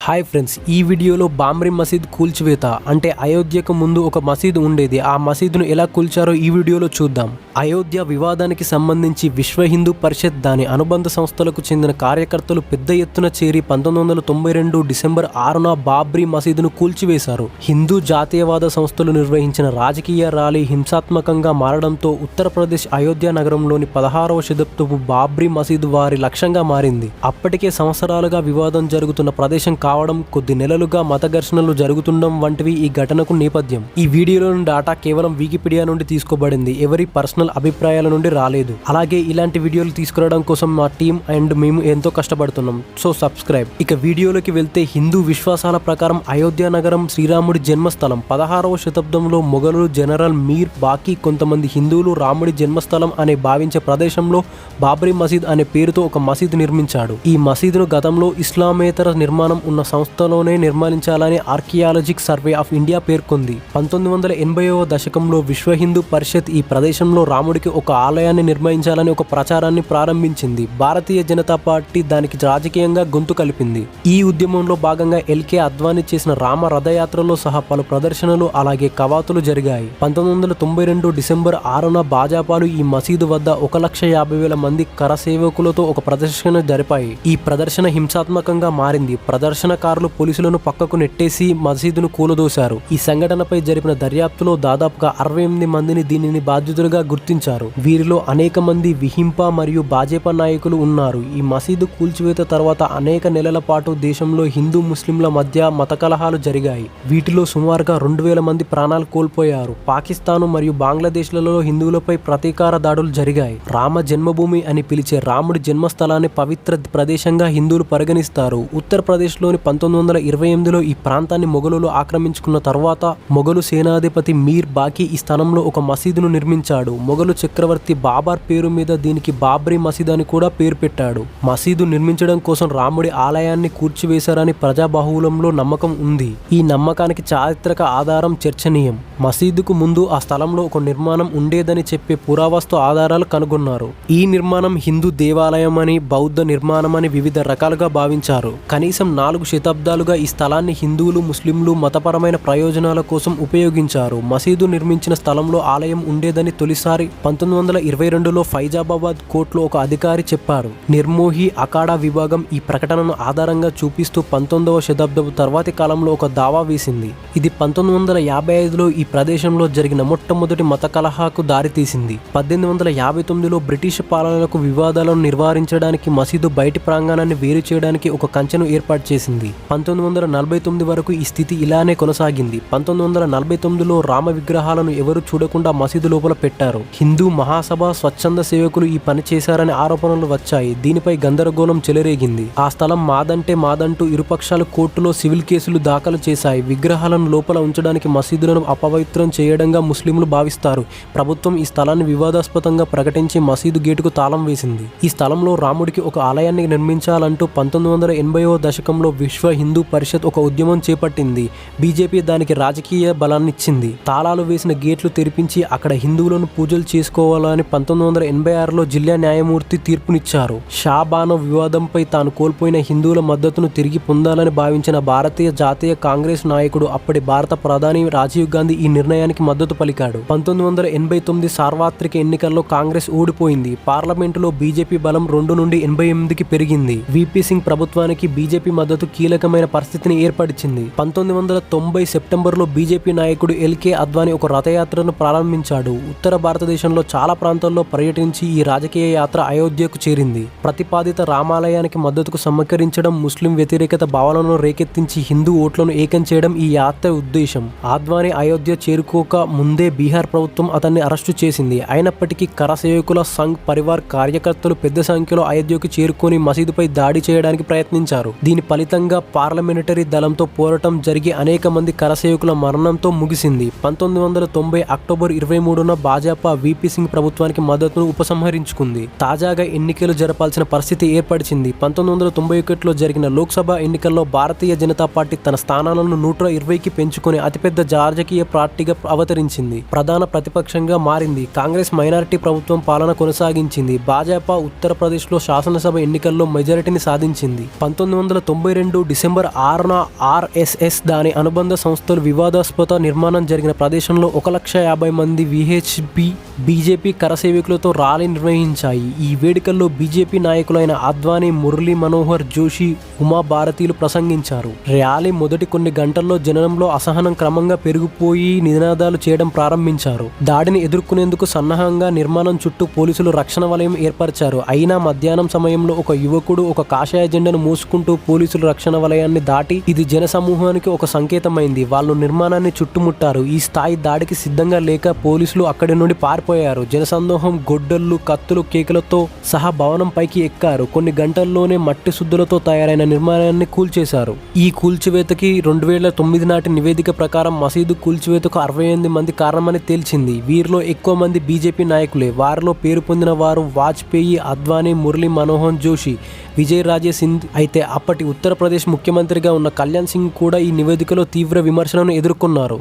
Hi friends, ఈ వీడియోలో బాబ్రీ మసీద్ కూల్చివేత అంటే అయోధ్యకు ముందు ఒక మసీదు ఉండేది. ఆ మసీదును ఎలా కూల్చారో ఈ వీడియోలో చూద్దాం. అయోధ్య వివాదానికి సంబంధించి విశ్వ హిందూ పరిషత్ దాని అనుబంధ సంస్థలకు చెందిన కార్యకర్తలు పెద్ద ఎత్తున చేరి 1992 డిసెంబర్ 6న బాబ్రీ మసీదును కూల్చివేశారు. హిందూ జాతీయవాద సంస్థలు నిర్వహించిన రాజకీయ ర్యాలీ హింసాత్మకంగా మారడంతో ఉత్తరప్రదేశ్ అయోధ్య నగరంలోని 16వ శతాబ్దపు బాబ్రీ మసీదు వారి లక్ష్యంగా మారింది. అప్పటికే సంవత్సరాలుగా వివాదం జరుగుతున్న ప్రదేశం కావడం, కొద్ది నెలలుగా మత ఘర్షణలు జరుగుతుండడం వంటివి ఈ ఘటనకు నేపథ్యం. ఈ వీడియోలోని డాటా కేవలం వికీపీడియా నుండి తీసుకోబడింది, ఎవరి పర్సనల్ అభిప్రాయాల నుండి రాలేదు. అలాగే ఇలాంటి వీడియోలు తీసుకురావడం కోసం మా టీం అండ్ మేము ఎంతో కష్టపడుతున్నాం. So subscribe. ఇక వీడియోలోకి వెళ్తే, హిందూ విశ్వాసాల ప్రకారం అయోధ్య నగరం శ్రీరాముడి జన్మస్థలం. 16వ శతాబ్దంలో మొఘలు జనరల్ మీర్ బాకీ కొంతమంది హిందువులు రాముడి జన్మస్థలం అనే భావించే ప్రదేశంలో బాబ్రీ మసీద్ అనే పేరుతో ఒక మసీదు నిర్మించాడు. ఈ మసీదును గతంలో ఇస్లామేతర నిర్మాణం ఉన్న సంస్థలోనే నిర్మించాలని ఆర్కియాలజికల్ సర్వే ఆఫ్ ఇండియా పేర్కొంది. 1980వ దశకంలో విశ్వ హిందూ పరిషత్ ఈ ప్రదేశంలో రాముడికి ఒక ఆలయాన్ని నిర్మించాలని ఒక ప్రచారాన్ని ప్రారంభించింది. భారతీయ జనతా పార్టీ దానికి రాజకీయంగా గొంతు కలిపింది. ఈ ఉద్యమంలో భాగంగా ఎల్కే అద్వానీ చేసిన రామ రథయాత్రలో సహా పలు ప్రదర్శనలు అలాగే కవాతులు జరిగాయి. 1992 డిసెంబర్ 6న భాజపాలు ఈ మసీదు వద్ద 1,50,000 మంది కరసేవకులతో ఒక ప్రదర్శన జరిపాయి. ఈ ప్రదర్శన హింసాత్మకంగా మారింది. ప్రదర్శనకారులు పోలీసులను పక్కకు నెట్టేసి మసీదును కూలదోశారు. ఈ సంఘటనపై జరిపిన దర్యాప్తులో దాదాపుగా 68 మందిని దీనిని బాధ్యులుగా గుర్తించారు. వీరిలో అనేక మంది విహింప మరియు భాజపా నాయకులు ఉన్నారు. ఈ మసీదు కూల్చివేత తర్వాత అనేక నెలల పాటు దేశంలో హిందూ ముస్లింల మధ్య మత కలహాలు జరిగాయి. వీటిలో సుమారుగా 2,000 మంది ప్రాణాలు కోల్పోయారు. పాకిస్తాన్ మరియు బంగ్లాదేశ్లలో హిందువులపై ప్రతీకార దాడులు జరిగాయి. రామ జన్మభూమి అని పిలిచే రాముడి జన్మస్థలాన్ని పవిత్ర ప్రదేశంగా హిందువులు పరిగణిస్తారు. ఉత్తరప్రదేశ్లోని 1928లో ఈ ప్రాంతాన్ని మొఘలులు ఆక్రమించుకున్న తర్వాత మొఘలు సేనాధిపతి మీర్ బాకీ ఈ స్థలంలో ఒక మసీదును నిర్మించాడు. మొఘలు చక్రవర్తి బాబర్ పేరు మీద దీనికి బాబ్రీ మసీద్ అని కూడా పేరు పెట్టాడు. మసీదు నిర్మించడం కోసం రాముడి ఆలయాన్ని కూల్చివేశారని ప్రజాబాహుళ్యంలో నమ్మకం ఉంది. ఈ నమ్మకానికి చారిత్రక ఆధారం చర్చనీయం. మసీదుకు ముందు ఆ స్థలంలో ఒక నిర్మాణం ఉండేదని చెప్పే పురావస్తు ఆధారాలు కనుగొన్నారు. ఈ నిర్మాణం హిందూ దేవాలయమని, బౌద్ధ నిర్మాణమని వివిధ రకాలుగా భావించారు. కనీసం 4 శతాబ్దాలుగా ఈ స్థలాన్ని హిందువులు, ముస్లింలు మతపరమైన ప్రయోజనాల కోసం ఉపయోగించారు. మసీదు నిర్మించిన స్థలంలో ఆలయం ఉండేదని తొలిసారి 1922లో ఫైజాబాద్ కోర్టులో ఒక అధికారి చెప్పారు. నిర్మోహి అఖాడా విభాగం ఈ ప్రకటనను ఆధారంగా చూపిస్తూ 19వ శతాబ్దపు తర్వాతి కాలంలో ఒక దావా వేసింది. ఇది 1955లో ఈ ప్రదేశంలో జరిగిన మొట్టమొదటి మత కలహాకు దారితీసింది. 1859లో బ్రిటిష్ పాలనకు వివాదాలను నివారించడానికి మసీదు బయటి ప్రాంగణాన్ని వేరు చేయడానికి ఒక కంచెను ఏర్పాటు చేసింది. 1949 వరకు ఈ స్థితి ఇలానే కొనసాగింది. 1949లో రామ విగ్రహాలను ఎవరు చూడకుండా మసీదు లోపల పెట్టారు. హిందూ మహాసభ, స్వచ్ఛంద సేవకులు ఈ పని చేశారనే ఆరోపణలు వచ్చాయి. దీనిపై గందరగోళం చెలరేగింది. ఆ స్థలం మాదంటే మాదంటూ ఇరుపక్షాలు కోర్టులో సివిల్ కేసులు దాఖలు చేశాయి. విగ్రహాలను లోపల ఉంచడానికి మసీదులను అపవిత్రం చేయడంగా ముస్లింలు భావిస్తారు. ప్రభుత్వం ఈ స్థలాన్ని వివాదాస్పదంగా ప్రకటించి మసీదు గేటుకు తాళం వేసింది. ఈ స్థలంలో రాముడికి ఒక ఆలయాన్ని నిర్మించాలంటూ 1980వ దశకంలో విశ్వ హిందూ పరిషత్ ఒక ఉద్యమం చేపట్టింది. బీజేపీ దానికి రాజకీయ బలాన్నిచ్చింది. తాళాలు వేసిన గేట్లు తెరిపించి అక్కడ హిందువులను పూజలు చేసుకోవాలని 1986లో జిల్లా న్యాయమూర్తి తీర్పునిచ్చారు. షాబానో వివాదంపై తాను కోల్పోయిన హిందువుల మద్దతును తిరిగి పొందాలని భావించిన భారతీయ జాతీయ కాంగ్రెస్ నాయకుడు, అప్పటి భారత ప్రధాని రాజీవ్ గాంధీ ఈ నిర్ణయానికి మద్దతు పలికాడు. 1989 సార్వత్రిక ఎన్నికల్లో కాంగ్రెస్ ఓడిపోయింది. పార్లమెంటులో బీజేపీ బలం 2 నుండి 88కి పెరిగింది. వీపీ సింగ్ ప్రభుత్వానికి బీజేపీ మద్దతు కీలకమైన పరిస్థితిని ఏర్పరిచింది. 1990 సెప్టెంబర్లో బీజేపీ నాయకుడు ఎల్కే అద్వానీ ఒక రథయాత్రను ప్రారంభించాడు. ఉత్తర భారతదేశంలో చాలా ప్రాంతాల్లో పర్యటించి ఈ రాజకీయ యాత్ర అయోధ్యకు చేరింది. ప్రతిపాదిత రామాలయానికి మద్దతుకు సమీకరించడం, ముస్లిం వ్యతిరేకత భావనలను రేకెత్తించి హిందూ ఓట్లను ఏకం చేయడం ఈ యాత్ర ఉద్దేశం. అద్వానీ అయోధ్య చేరుకోక ముందే బీహార్ ప్రభుత్వం అతన్ని అరెస్టు చేసింది. అయినప్పటికీ కరసేవకుల సంఘ్ పరివార్ కార్యకర్తలు పెద్ద సంఖ్యలో అయోధ్యకు చేరుకొని మసీదుపై దాడి చేయడానికి ప్రయత్నించారు. దీని ఫలితంగా పార్లమెంటరీ దళంతో పోరాటం జరిగి అనేక మంది కరసేవకుల మరణంతో ముగిసింది. 1990 అక్టోబర్ 23న భాజపా వీపీ సింగ్ ప్రభుత్వానికి మద్దతును ఉపసంహరించుకుంది. తాజాగా ఎన్నికలు జరపాల్సిన పరిస్థితి ఏర్పడిచింది. 1991లో జరిగిన లోక్సభ ఎన్నికల్లో భారతీయ జనతా పార్టీ తన స్థానాలను 120కి పెంచుకొని అతిపెద్ద రాజకీయ పార్టీగా అవతరించింది. ప్రధాన ప్రతిపక్షంగా మారింది. కాంగ్రెస్ మైనారిటీ ప్రభుత్వం పాలన కొనసాగించింది. భాజపా ఉత్తరప్రదేశ్లో శాసనసభ ఎన్నికల్లో మెజారిటీని సాధించింది. 1992 2012 డిసెంబర్ 6న ఆర్ఎస్ఎస్ దాని అనుబంధ సంస్థలు వివాదాస్పద నిర్మాణం జరిగిన ప్రదేశంలో 1,50,000 మంది విహెచ్పి బీజేపీ కరసేవకులతో ర్యాలీ నిర్వహించాయి. ఈ వేడుకల్లో బీజేపీ నాయకులైన అద్వానీ, మురళీ మనోహర్ జోషి, ఉమా భారతీలు ప్రసంగించారు. ర్యాలీ మొదటి కొన్ని గంటల్లో జనంలో అసహనం క్రమంగా పెరిగిపోయి నినాదాలు చేయడం ప్రారంభించారు. దాడిని ఎదుర్కొనేందుకు సన్నాహంగా నిర్మాణం చుట్టూ పోలీసులు రక్షణ వలయం ఏర్పరిచారు. అయినా మధ్యాహ్నం సమయంలో ఒక యువకుడు ఒక కాషాయ జెండాను మూసుకుంటూ పోలీసుల రక్షణ వలయాన్ని దాటి ఇది జనసమూహానికి ఒక సంకేతమైంది. వాళ్ళు నిర్మాణాన్ని చుట్టుముట్టారు. ఈ స్థాయి దాడికి సిద్ధంగా లేక పోలీసులు అక్కడి నుండి పారిపోయారు. జనసందోహం గొడ్డళ్లు, కత్తులు, కేకలతో సహా భవనం పైకి ఎక్కారు. కొన్ని గంటల్లోనే మట్టి శుద్ధులతో తయారైన నిర్మాణాన్ని కూల్చేశారు. ఈ కూల్చివేతకి 2009 నాటి నివేదిక ప్రకారం మసీదు కూల్చివేతకు 68 మంది కారణమని తేల్చింది. వీరిలో ఎక్కువ మంది బీజేపీ నాయకులే. వారిలో పేరు పొందిన వారు వాజ్పేయి, అద్వానీ, మురళీ మనోహర్ జోషి, విజయ్ రాజే సింధ్. అయితే అప్పటి ఉత్తరప్రదేశ్ ముఖ్యమంత్రిగా ఉన్న కళ్యాణ్ సింగ్ కూడా ఈ నివేదికలో తీవ్ర విమర్శలను ఎదుర్కొన్నారు.